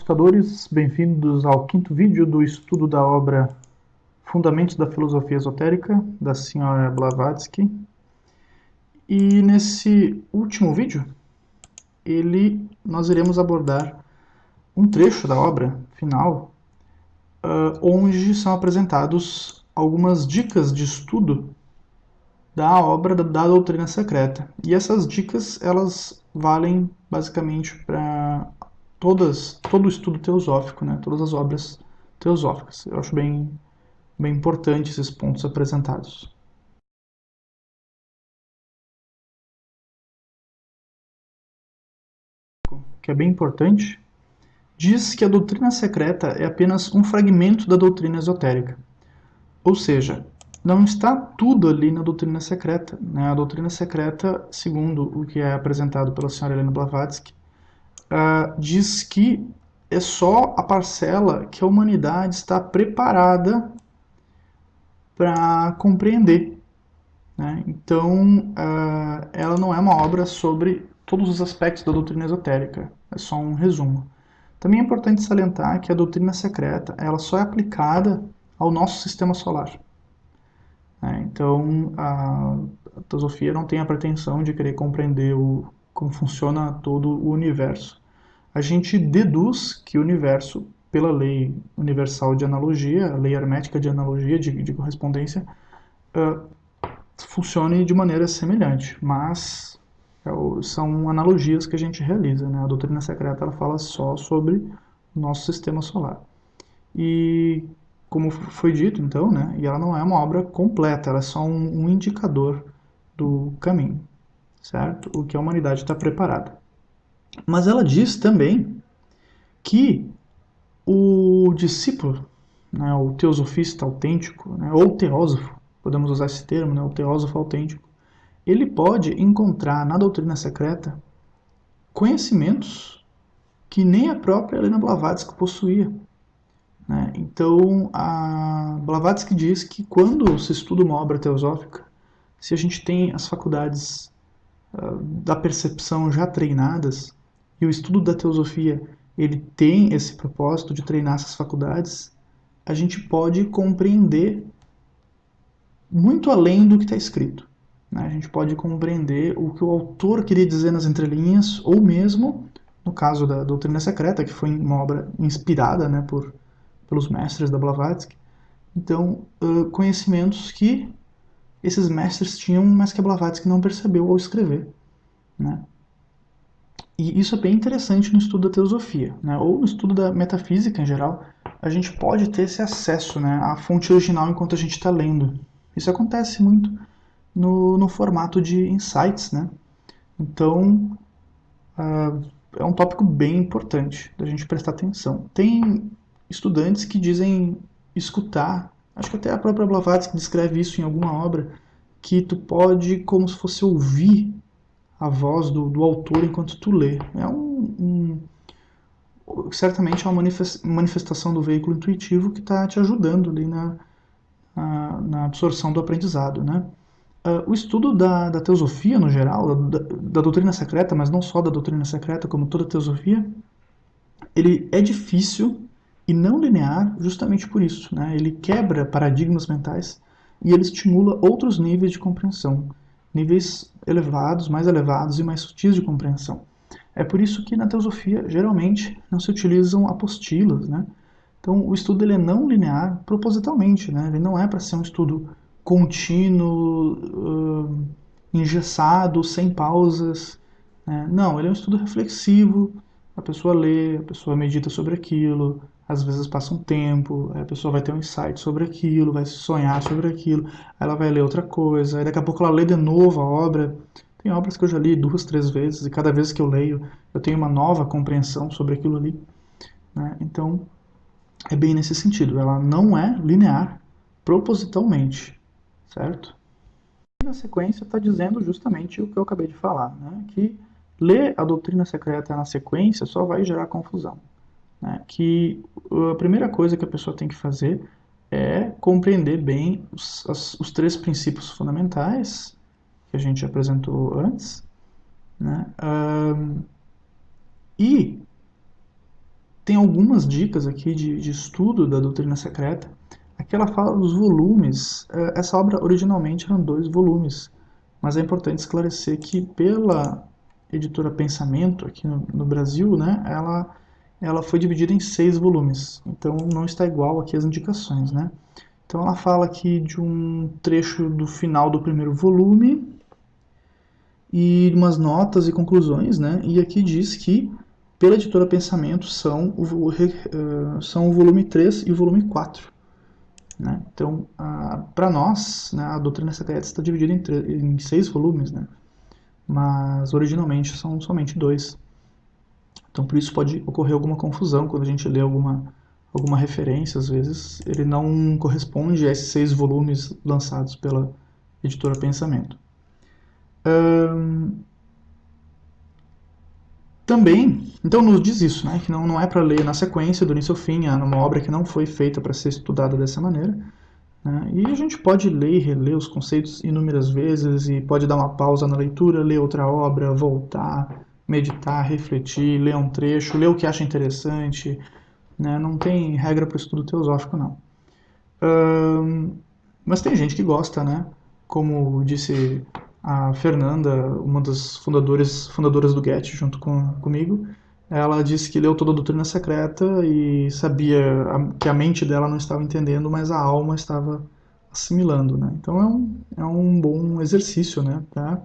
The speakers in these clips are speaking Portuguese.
escutadores, bem-vindos ao quinto vídeo do estudo da obra Fundamentos da Filosofia Esotérica, da senhora Blavatsky. E nesse último vídeo, nós iremos abordar um trecho da obra final, onde são apresentados algumas dicas de estudo da obra da doutrina secreta. E essas dicas, elas valem basicamente para todo o estudo teosófico, né? Todas as obras teosóficas. Eu acho bem importante esses pontos apresentados. Que é bem importante, diz que a doutrina secreta é apenas um fragmento da doutrina esotérica. Ou seja, não está tudo ali na doutrina secreta, né? A doutrina secreta, segundo o que é apresentado pela senhora Helena Blavatsky, diz que é só a parcela que a humanidade está preparada para compreender, né? Então, ela não é uma obra sobre todos os aspectos da doutrina esotérica, é só um resumo. Também é importante salientar que a doutrina secreta ela só é aplicada ao nosso sistema solar. Então, a teosofia não tem a pretensão de querer compreender como funciona todo o universo. A gente deduz que o universo, pela lei universal de analogia, a lei hermética de analogia, de correspondência, funcione de maneira semelhante, mas são analogias que a gente realiza, né? A doutrina secreta ela fala só sobre o nosso sistema solar. E, como foi dito, então, né, e ela não é uma obra completa, ela é só um indicador do caminho, certo? O que a humanidade está preparada. Mas ela diz também que o discípulo, né, o teosofista autêntico, né, ou teósofo, podemos usar esse termo, né, o teósofo autêntico, ele pode encontrar na doutrina secreta conhecimentos que nem a própria Helena Blavatsky possuía. Né? Então, a Blavatsky diz que quando se estuda uma obra teosófica, se a gente tem as faculdades da percepção já treinadas, e o estudo da teosofia ele tem esse propósito de treinar essas faculdades, a gente pode compreender muito além do que está escrito. Né? A gente pode compreender o que o autor queria dizer nas entrelinhas, ou mesmo, no caso da Doutrina Secreta, que foi uma obra inspirada, né, pelos mestres da Blavatsky. Então, conhecimentos que esses mestres tinham, mas que a Blavatsky não percebeu ao escrever. Né? E isso é bem interessante no estudo da teosofia, né? Ou no estudo da metafísica em geral, a gente pode ter esse acesso, né, à fonte original enquanto a gente está lendo. Isso acontece muito no formato de insights, né? Então, é um tópico bem importante da gente prestar atenção. Tem estudantes que dizem escutar, acho que até a própria Blavatsky descreve isso em alguma obra, que tu pode, como se fosse ouvir a voz do autor enquanto tu lê. Certamente é uma manifestação do veículo intuitivo que está te ajudando ali na absorção do aprendizado, né? O estudo da teosofia, no geral, da doutrina secreta, mas não só da doutrina secreta, como toda teosofia, ele é difícil e não linear justamente por isso. Né? Ele quebra paradigmas mentais e ele estimula outros níveis de compreensão, níveis elevados, mais e mais sutis de compreensão. É por isso que na teosofia, geralmente, não se utilizam apostilas. Né? Então, o estudo ele é não linear propositalmente. Né? Ele não é para ser um estudo contínuo, engessado, sem pausas. Né? Não, ele é um estudo reflexivo. A pessoa lê, a pessoa medita sobre aquilo, às vezes passa um tempo, a pessoa vai ter um insight sobre aquilo, vai sonhar sobre aquilo, aí ela vai ler outra coisa, aí daqui a pouco ela lê de novo a obra. Tem obras que eu já li 2, 3 vezes, e cada vez que eu leio, eu tenho uma nova compreensão sobre aquilo ali. Né? Então, é bem nesse sentido. Ela não é linear propositalmente, certo? E na sequência está dizendo justamente o que eu acabei de falar, né? Que ler a doutrina secreta na sequência só vai gerar confusão. Né? Que a primeira coisa que a pessoa tem que fazer é compreender bem os 3 princípios fundamentais que a gente apresentou antes, né? E tem algumas dicas aqui de estudo da doutrina secreta. Aqui ela fala dos volumes. Essa obra originalmente eram 2 volumes, mas é importante esclarecer que pela editora Pensamento, aqui no Brasil, né, ela foi dividida em 6 volumes, então não está igual aqui as indicações, né? Então ela fala aqui de um trecho do final do primeiro volume e umas notas e conclusões, né? E aqui diz que, pela editora Pensamento, são o volume 3 e o volume 4. Né? Então, para nós, né, a doutrina secreta está dividida em 6 volumes, né? Mas originalmente são somente 2. Então, por isso pode ocorrer alguma confusão quando a gente lê alguma referência, às vezes ele não corresponde a esses 6 volumes lançados pela editora Pensamento. Também, então nos diz isso, né, que não é para ler na sequência, do início ao fim, é uma obra que não foi feita para ser estudada dessa maneira, né, e a gente pode ler e reler os conceitos inúmeras vezes e pode dar uma pausa na leitura, ler outra obra, voltar, meditar, refletir, ler um trecho, ler o que acha interessante, né, não tem regra para o estudo teosófico, não. Mas tem gente que gosta, né? Como disse a Fernanda, uma das fundadoras do Get, junto comigo, ela disse que leu toda a doutrina secreta e sabia que a mente dela não estava entendendo, mas a alma estava assimilando, né? Então é um bom exercício, né? Para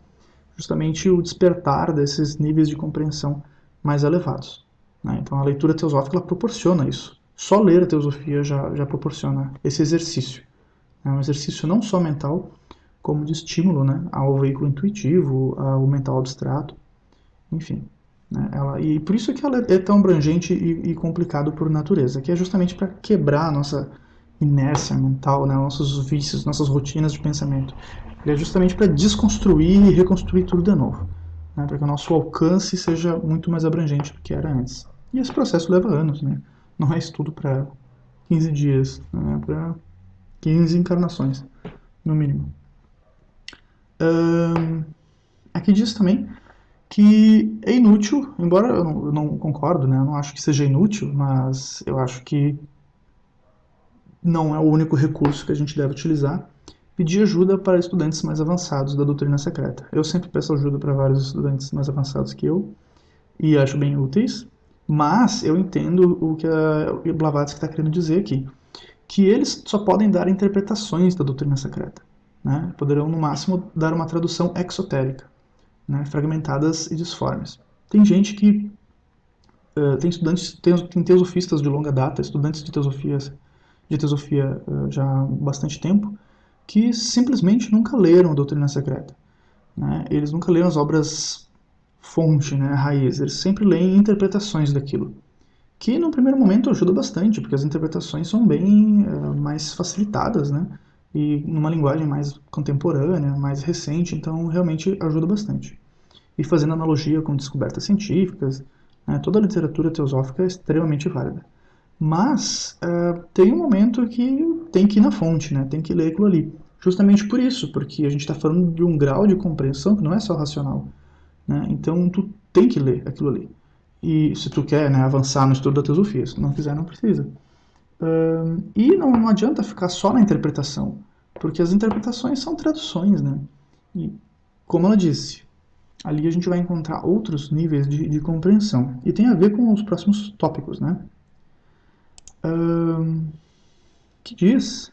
justamente o despertar desses níveis de compreensão mais elevados, né? Então a leitura teosófica ela proporciona isso. Só ler a teosofia já proporciona esse exercício. É um exercício não só mental, como de estímulo, né, ao veículo intuitivo, ao mental abstrato, enfim. Né, e por isso é que ela é tão abrangente e complicado por natureza, que é justamente para quebrar a nossa inércia mental, né, nossos vícios, nossas rotinas de pensamento. Ele é justamente para desconstruir e reconstruir tudo de novo, né, para que o nosso alcance seja muito mais abrangente do que era antes. E esse processo leva anos, né? Não é estudo para 15 dias, né, é para 15 encarnações, no mínimo. Aqui diz também que é inútil, embora eu não concordo, né? Eu não acho que seja inútil, mas eu acho que não é o único recurso que a gente deve utilizar. Pedir ajuda para estudantes mais avançados da doutrina secreta. Eu sempre peço ajuda para vários estudantes mais avançados que eu e acho bem úteis, mas eu entendo o que a Blavatsky está querendo dizer aqui, que eles só podem dar interpretações da doutrina secreta, né? Poderão, no máximo, dar uma tradução exotérica, né? Fragmentadas e disformes. Tem gente que tem estudantes, tem teosofistas de longa data, estudantes de teosofia já há bastante tempo, que simplesmente nunca leram a doutrina secreta, né? Eles nunca leram as obras fonte, né, raiz, eles sempre leem interpretações daquilo, que no primeiro momento ajuda bastante, porque as interpretações são bem mais facilitadas, né? E numa linguagem mais contemporânea, mais recente, então realmente ajuda bastante. E fazendo analogia com descobertas científicas, né, toda a literatura teosófica é extremamente válida. Mas tem um momento que tem que ir na fonte, né? Tem que ler aquilo ali. Justamente por isso, porque a gente está falando de um grau de compreensão que não é só racional, né? Então tu tem que ler aquilo ali. E se tu quer, né, avançar no estudo da teosofia, se não quiser, não precisa. E não adianta ficar só na interpretação, porque as interpretações são traduções, né? E, como ela disse, ali a gente vai encontrar outros níveis de compreensão. E tem a ver com os próximos tópicos, né? Que diz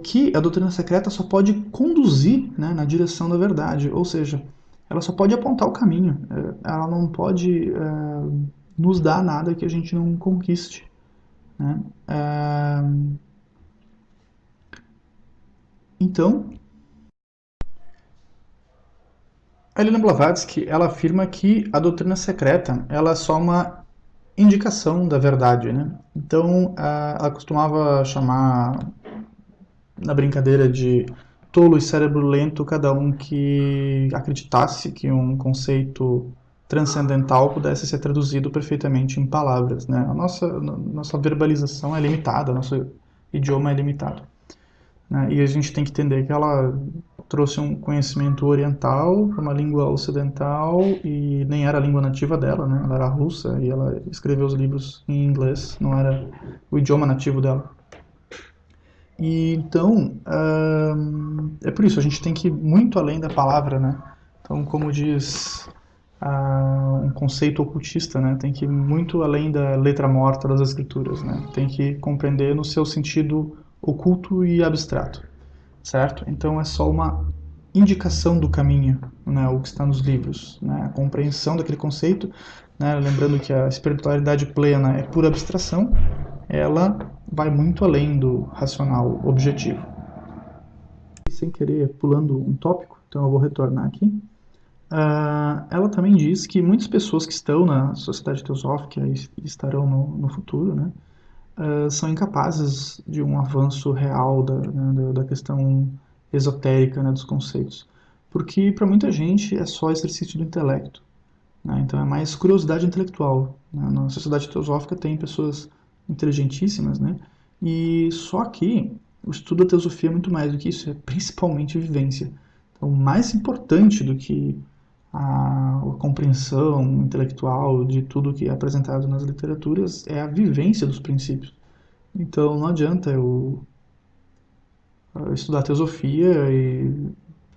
que a doutrina secreta só pode conduzir, né, na direção da verdade, ou seja, ela só pode apontar o caminho, ela não pode nos dar nada que a gente não conquiste, né? Então, a Helena Blavatsky ela afirma que a doutrina secreta ela é só uma indicação da verdade, né? Então, ela costumava chamar na brincadeira de tolo e cérebro lento cada um que acreditasse que um conceito transcendental pudesse ser traduzido perfeitamente em palavras, né? A nossa verbalização é limitada, nosso idioma é limitado, né? E a gente tem que entender que ela trouxe um conhecimento oriental para uma língua ocidental e nem era a língua nativa dela, né? Ela era russa e ela escreveu os livros em inglês, não era o idioma nativo dela. E então, é por isso, a gente tem que ir muito além da palavra, né? Então, como diz um conceito ocultista, né? Tem que ir muito além da letra morta das escrituras, né? Tem que compreender no seu sentido oculto e abstrato, certo? Então, é só uma indicação do caminho, né? O que está nos livros, né? A compreensão daquele conceito, né? Lembrando que a espiritualidade plena é pura abstração, ela vai muito além do racional objetivo. Sem querer, pulando um tópico, então eu vou retornar aqui. Ela também diz que muitas pessoas que estão na sociedade teosófica e estarão no futuro, né, são incapazes de um avanço real da questão esotérica, né, dos conceitos. Porque para muita gente é só exercício do intelecto. Né, então é mais curiosidade intelectual. Né, na sociedade teosófica tem pessoas inteligentíssimas, né, e só que o estudo da teosofia é muito mais do que isso, é principalmente vivência. Então, mais importante do que a compreensão intelectual de tudo que é apresentado nas literaturas é a vivência dos princípios. Então não adianta eu estudar teosofia e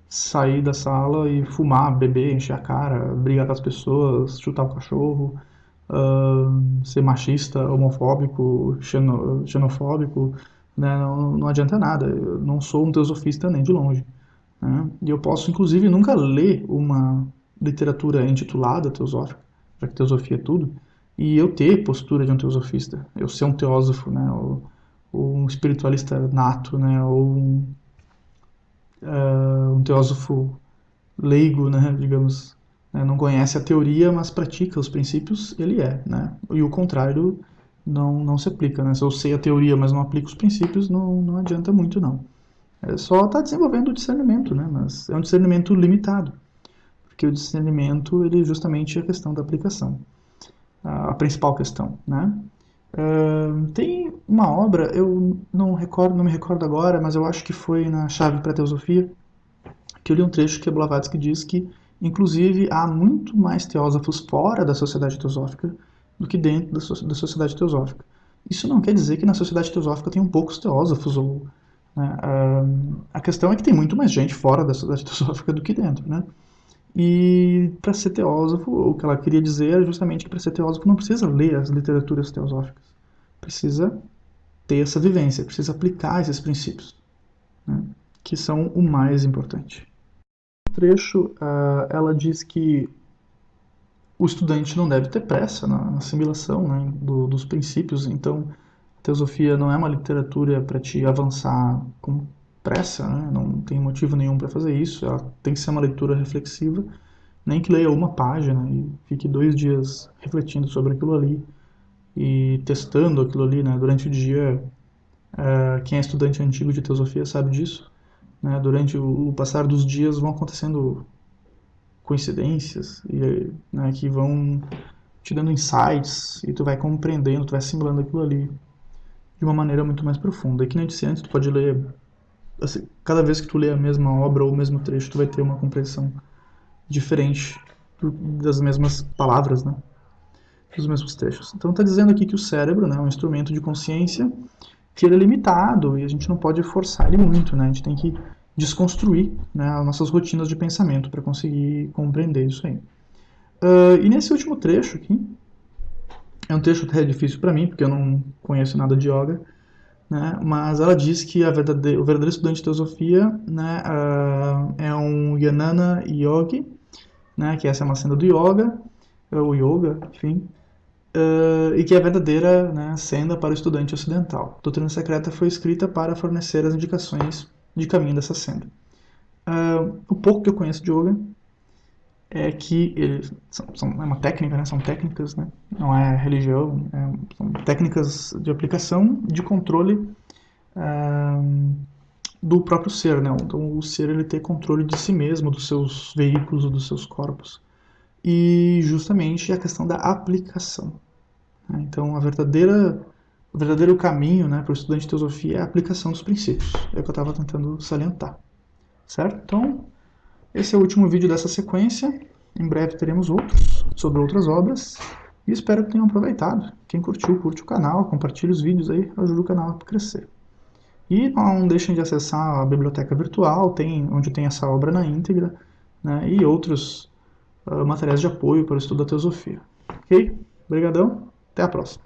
sair da sala e fumar, beber, encher a cara, brigar com as pessoas, chutar o cachorro, ser machista, homofóbico, xenofóbico, né? Não adianta nada. Eu não sou um teosofista nem de longe. Né? E eu posso, inclusive, nunca ler uma literatura intitulada teosófica, já que teosofia é tudo, e eu ter postura de um teosofista, eu ser um teósofo, né, ou um espiritualista nato, né, ou um teósofo leigo, né, digamos, né, não conhece a teoria, mas pratica os princípios, ele é, né, e o contrário não se aplica, né, se eu sei a teoria, mas não aplico os princípios, não adianta muito, não. É só estar desenvolvendo o discernimento, né, mas é um discernimento limitado, porque o discernimento, ele é justamente a questão da aplicação, a principal questão, né. Tem uma obra, eu não me recordo agora, mas eu acho que foi na Chave para a Teosofia, que eu li um trecho que Blavatsky diz que, inclusive, há muito mais teósofos fora da sociedade teosófica do que dentro da sociedade teosófica. Isso não quer dizer que na sociedade teosófica tenham poucos teósofos, ou, né, a questão é que tem muito mais gente fora da sociedade teosófica do que dentro, né? E para ser teósofo, o que ela queria dizer é justamente que para ser teósofo não precisa ler as literaturas teosóficas, precisa ter essa vivência, precisa aplicar esses princípios, né, que são o mais importante. No trecho, ela diz que o estudante não deve ter pressa na assimilação, né, dos princípios, então a teosofia não é uma literatura para te avançar com pressa, né, não tem motivo nenhum para fazer isso, ela tem que ser uma leitura reflexiva, nem que leia uma página e fique 2 dias refletindo sobre aquilo ali e testando aquilo ali, né, durante o dia. Quem é estudante antigo de teosofia sabe disso, né, durante o passar dos dias vão acontecendo coincidências e, né, que vão te dando insights e tu vai compreendendo, tu vai assimilando aquilo ali de uma maneira muito mais profunda. E que nem eu disse antes, tu pode ler, assim, cada vez que tu lê a mesma obra ou o mesmo trecho, tu vai ter uma compreensão diferente das mesmas palavras, né, dos mesmos trechos. Então está dizendo aqui que o cérebro, né, é um instrumento de consciência que ele é limitado e a gente não pode forçar ele muito, né, a gente tem que desconstruir, né, as nossas rotinas de pensamento para conseguir compreender isso aí. E nesse último trecho aqui, é um trecho até difícil para mim, porque eu não conheço nada de yoga, né, mas ela diz que o verdadeiro estudante de teosofia, né, é um Jnana Yogi, né, que essa é uma senda do yoga, o yoga, enfim, e que é a verdadeira, né, senda para o estudante ocidental. A doutrina secreta foi escrita para fornecer as indicações de caminho dessa senda. O pouco que eu conheço de yoga é que é uma técnica, né, são técnicas, né, não é religião, são técnicas de aplicação de controle do próprio ser, né? Então o ser ele tem controle de si mesmo, dos seus veículos, dos seus corpos. E justamente a questão da aplicação. Né? Então o verdadeiro caminho, né, para o estudante de teosofia é a aplicação dos princípios. É o que eu estava tentando salientar. certo? Então, esse é o último vídeo dessa sequência. Em breve teremos outros, sobre outras obras. E espero que tenham aproveitado. Quem curtiu, curte o canal, compartilhe os vídeos aí, ajuda o canal a crescer. E não deixem de acessar a biblioteca virtual, onde tem essa obra na íntegra, né, e outros materiais de apoio para o estudo da teosofia. Ok? Obrigadão, até a próxima.